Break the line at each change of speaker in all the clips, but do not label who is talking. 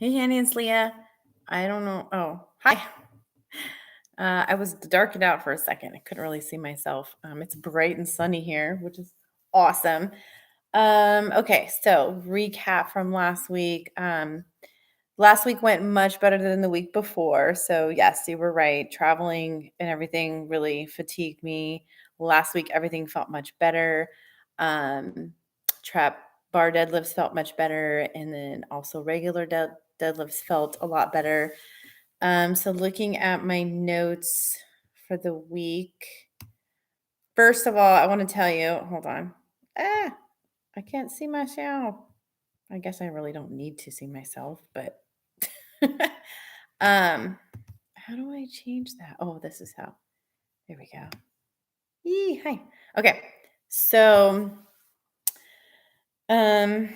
Hey, Annie, it's Leah. I don't know. Oh, hi. I was darkened out for a second. I couldn't really see myself. It's bright and sunny here, which is awesome. Okay, so recap from last week. Last week went much better than the week before. So yes, you were right. Traveling and everything really fatigued me. Last week, everything felt much better. Um, Trap bar deadlifts felt much better, and then also regular deadlifts felt a lot better. So looking at my notes for the week, first of all, I want to tell you, hold on. Ah, I can't see myself. I guess I really don't need to see myself, but um how do I change that? Oh, this is how. There we go. Yee, hi. Okay. So um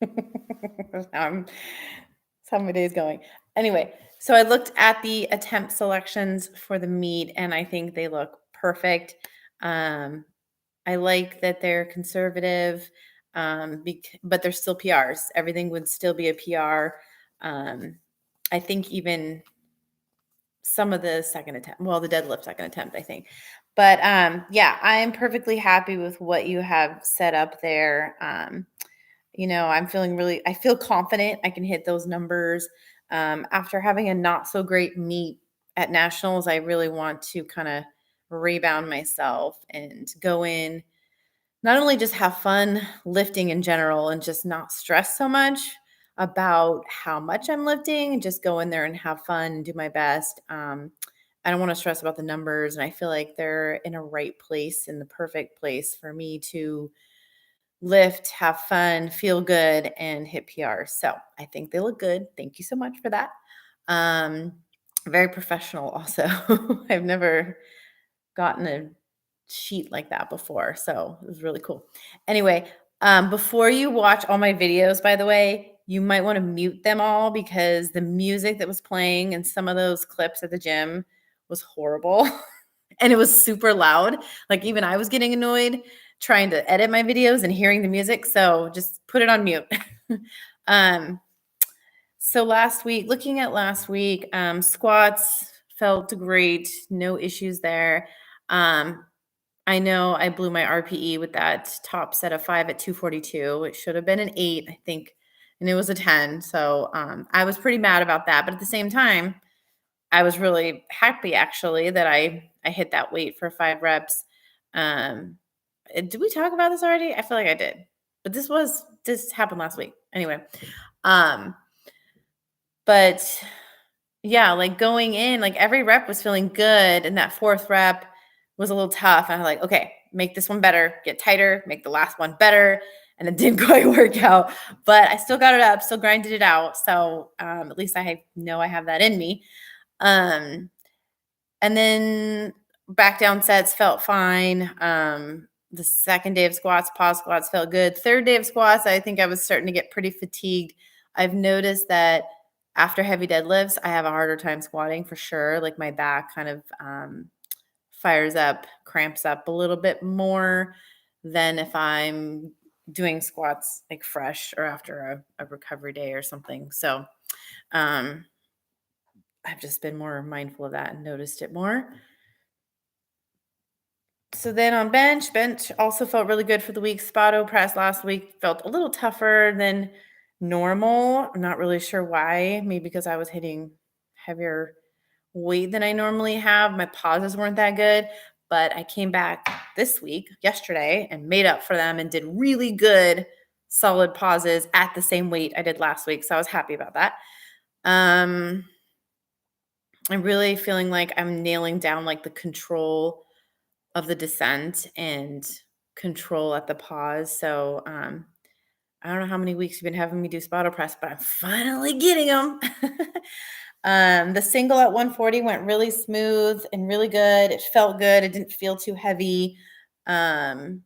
that's how my day is going. Anyway, so I looked at the attempt selections for the meet and I think they look perfect. Um, I like that they're conservative, but they're still PRs. Everything would still be a PR. I think even some of the second attempt, well, the deadlift second attempt, I think. But yeah, I'm perfectly happy with what you have set up there. I feel confident I can hit those numbers. After having a not so great meet at nationals, I really want to kind of rebound myself and go in, not only just have fun lifting in general and just not stress so much about how much I'm lifting, and just go in there and have fun and do my best. I don't want to stress about the numbers, and I feel like they're in a right place, in the perfect place for me to lift, have fun, feel good, and hit PR. So I think they look good. Thank you so much for that. Um, Very professional, also. I've never gotten a sheet like that before, so it was really cool. Anyway, before you watch all my videos, by the way, you might want to mute them all because the music that was playing in some of those clips at the gym was horrible. And it was super loud. Like, even I was getting annoyed trying to edit my videos and hearing the music, so just put it on mute. Um, so looking at last week, squats felt great, no issues there. Um, I know I blew my RPE with that top set of 5 at 242. It should have been an 8, I think, and it was a 10. So I was pretty mad about that. But at the same time, I was really happy actually that I hit that weight for 5 reps. Did we talk about this already? I feel like I did. But this happened last week. Anyway, um but yeah, like going in, like every rep was feeling good and that 4th rep was a little tough. And I'm like, "Okay, make this one better, get tighter, make the last one better." And it didn't quite work out, but I still got it up, still grinded it out. So, at least know I have that in me. Um And then back down sets felt fine. The second day of squats, pause squats felt good. Third day of squats, I think I was starting to get pretty fatigued. I've noticed that after heavy deadlifts, I have a harder time squatting for sure. Like my back kind of fires up, cramps up a little bit more than if I'm doing squats like fresh or after a recovery day or something. So um, I've just been more mindful of that and noticed it more. So then on bench also felt really good for the week. Spoto press last week felt a little tougher than normal. I'm not really sure why. Maybe because I was hitting heavier weight than I normally have. My pauses weren't that good, but I came back this week, yesterday, and made up for them and did really good, solid pauses at the same weight I did last week. So I was happy about that. I'm really feeling like I'm nailing down like the control of the descent and control at the pause. So I don't know how many weeks you've been having me do Spoto press, but I'm finally getting them. The single at 140 went really smooth and really good. It felt good. It didn't feel too heavy. I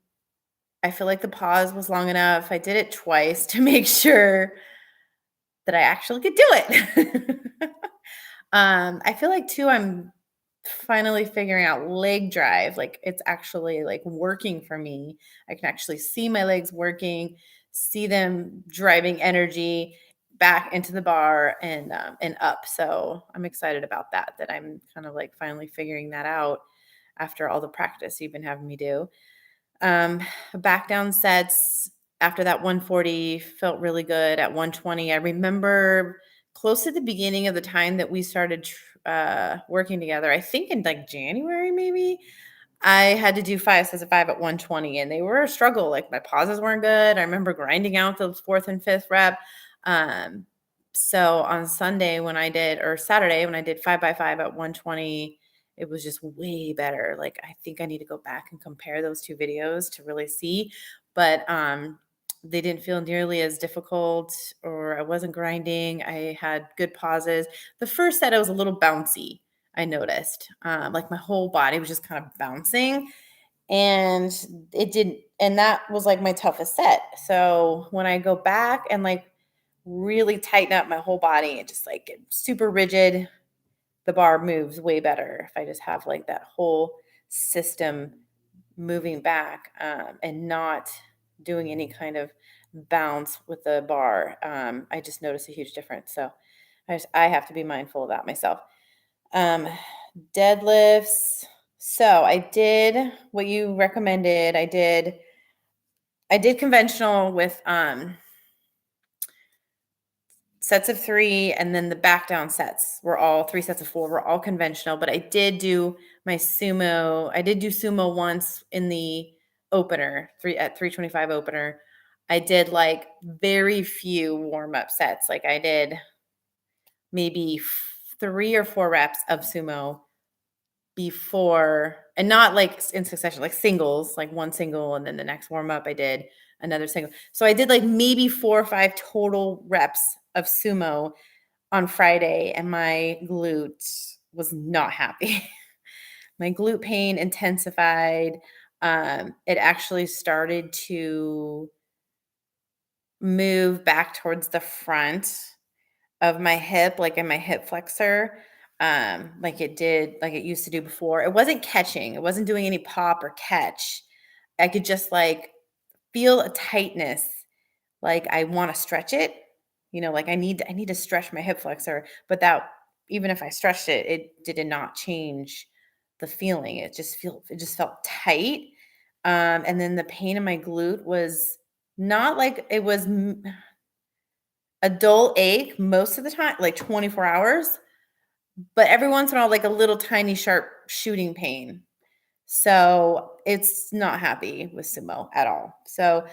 feel like the pause was long enough. I did it twice to make sure that I actually could do it. I feel like too, I'm finally figuring out leg drive. Like it's actually like working for me. I can actually see my legs working, see them driving energy back into the bar and up. So I'm excited about that. That I'm kind of like finally figuring that out after all the practice you've been having me do. Um, Back down sets after that 140 felt really good at 120. I remember close to the beginning of the time that we started working together, I think in like January, maybe, I had to do 5 sets of 5 at 120, and they were a struggle. Like my pauses weren't good. I remember grinding out those fourth and fifth rep. Um, so on Sunday when I did, or Saturday when I did 5 by 5 at 120, it was just way better. Like I think I need to go back and compare those two videos to really see. But they didn't feel nearly as difficult, or I wasn't grinding. I had good pauses. The first set I was a little bouncy, I noticed. Like my whole body was just kind of bouncing, and it didn't, and that was like my toughest set. So when I go back and like really tighten up my whole body and just like get super rigid, the bar moves way better if I just have like that whole system moving back, and not doing any kind of bounce with the bar. I just notice a huge difference. So I have to be mindful of that myself. Um, Deadlifts. So I did what you recommended. I did conventional with sets of 3, and then the back down sets were all 3 sets of 4 were all conventional, but I did do my sumo. I did do sumo once in the opener, 325 opener. I did like very few warm-up sets. Like I did maybe 3 or 4 reps of sumo before, and not like in succession, like singles, like one single and then the next warm up I did another single. So I did like maybe 4 or 5 total reps of sumo on Friday, and my glute was not happy. My glute pain intensified. It actually started to move back towards the front of my hip, like in my hip flexor, like it did, like it used to do before. It wasn't catching, it wasn't doing any pop or catch. I could just like feel a tightness, like I want to stretch it, like I need to stretch my hip flexor, but that, even if I stretched it, it did not change the feeling. It just felt tight. And then the pain in my glute was not like it was a dull ache most of the time, like 24 hours, but every once in a while, like a little tiny sharp shooting pain. So it's not happy with sumo at all. So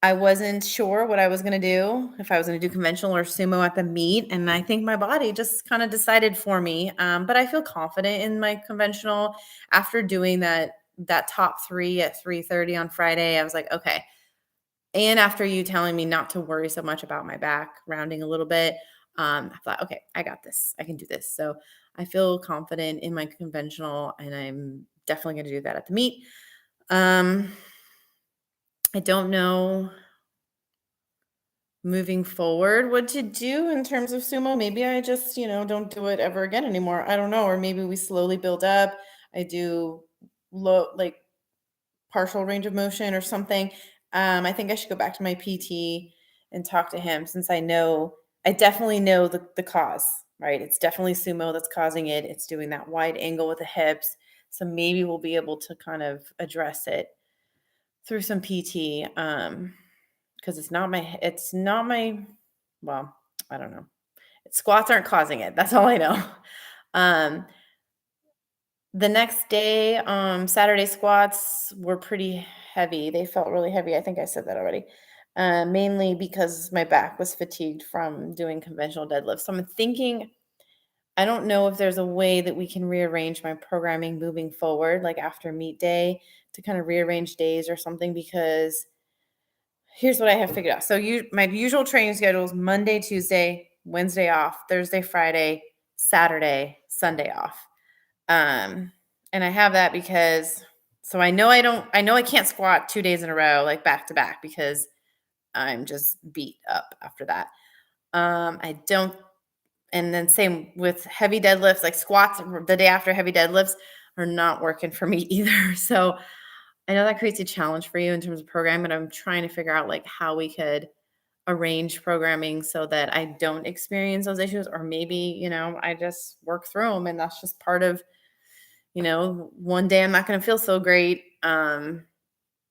I wasn't sure what I was going to do, if I was going to do conventional or sumo at the meet. And I think my body just kind of decided for me. But I feel confident in my conventional after doing that top 3 at 3:30 on Friday. I was like, okay. And after you telling me not to worry so much about my back rounding a little bit, I thought, okay, I got this. I can do this. So I feel confident in my conventional, and I'm definitely going to do that at the meet. Um, I don't know moving forward what to do in terms of sumo. Maybe I just, don't do it ever again anymore. I don't know. Or maybe we slowly build up. I do low, like partial range of motion or something. I think I should go back to my PT and talk to him, since I definitely know the cause, right? It's definitely sumo that's causing it. It's doing that wide angle with the hips. So maybe we'll be able to kind of address it through some PT. Because well, I don't know. Squats aren't causing it. That's all I know. Um, the next day, Saturday squats were pretty heavy. They felt really heavy. I think I said that already. Mainly because my back was fatigued from doing conventional deadlifts. So I'm thinking, I don't know if there's a way that we can rearrange my programming moving forward, like after meet day, to kind of rearrange days or something, because here's what I have figured out. So my usual training schedule is Monday, Tuesday, Wednesday off, Thursday, Friday, Saturday, Sunday off. And I have that because, so I know I can't squat 2 days in a row, like back to back, because I'm just beat up after that. I don't, And then same with heavy deadlifts, like squats the day after heavy deadlifts are not working for me either. So I know that creates a challenge for you in terms of programming, but I'm trying to figure out like how we could arrange programming so that I don't experience those issues, or maybe, I just work through them and that's just part of, one day I'm not going to feel so great. And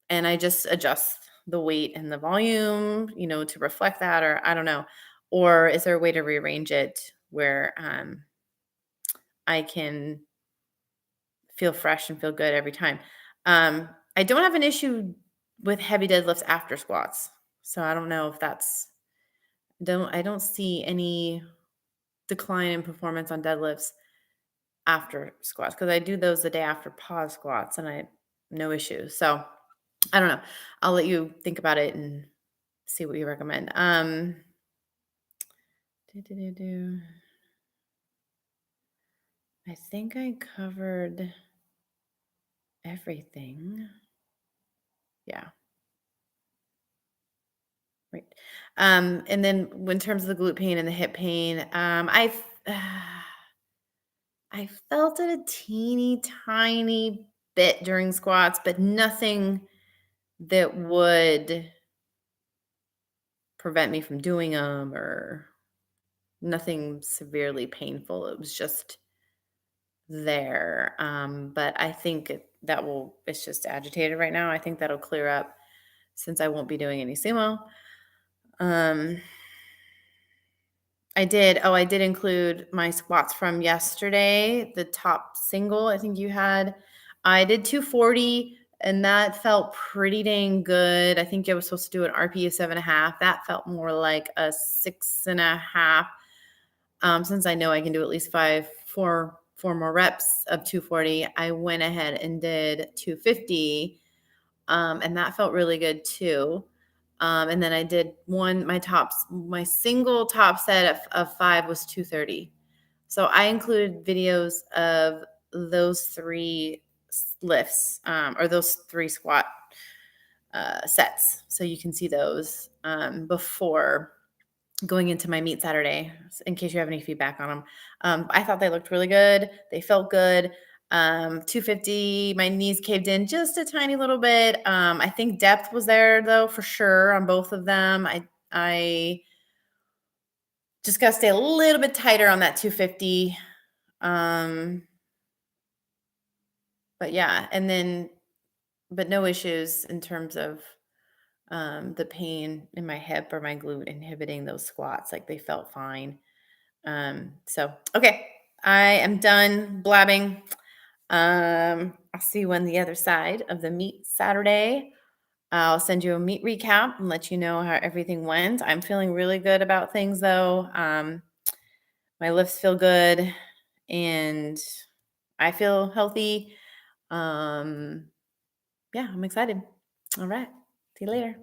I just adjust the weight and the volume, to reflect that, or I don't know. Or is there a way to rearrange it where I can feel fresh and feel good every time? I don't have an issue with heavy deadlifts after squats. So I don't know if I don't see any decline in performance on deadlifts after squats because I do those the day after pause squats and I no issues. So I don't know. I'll let you think about it and see what you recommend. Do. I think I covered everything. Yeah. Right. And then in terms of the glute pain and the hip pain, I felt it a teeny tiny bit during squats, but nothing that would prevent me from doing them, or nothing severely painful. It was just there. But I think it's just agitated right now. I think that'll clear up since I won't be doing any sumo. Um, I did include my squats from yesterday, the top single I think you had. I did 240 and that felt pretty dang good. I think I was supposed to do an RPE of 7.5. That felt more like a 6.5. Since I know I can do at least four more reps of 240, I went ahead and did 250. And that felt really good too. And then I did my single top set of 5 was 230. So I included videos of those 3 lifts, or those 3 squat sets. So you can see those before going into my meet Saturday, in case you have any feedback on them. I thought they looked really good. They felt good. 250, my knees caved in just a tiny little bit. I think depth was there though, for sure on both of them. I just got to stay a little bit tighter on that 250. But yeah, but no issues in terms of the pain in my hip or my glute inhibiting those squats. Like they felt fine. So okay, I am done blabbing. I'll see you on the other side of the meet Saturday. I'll send you a meet recap and let you know how everything went. I'm feeling really good about things though. My lifts feel good and I feel healthy. Yeah, I'm excited. All right. See you later.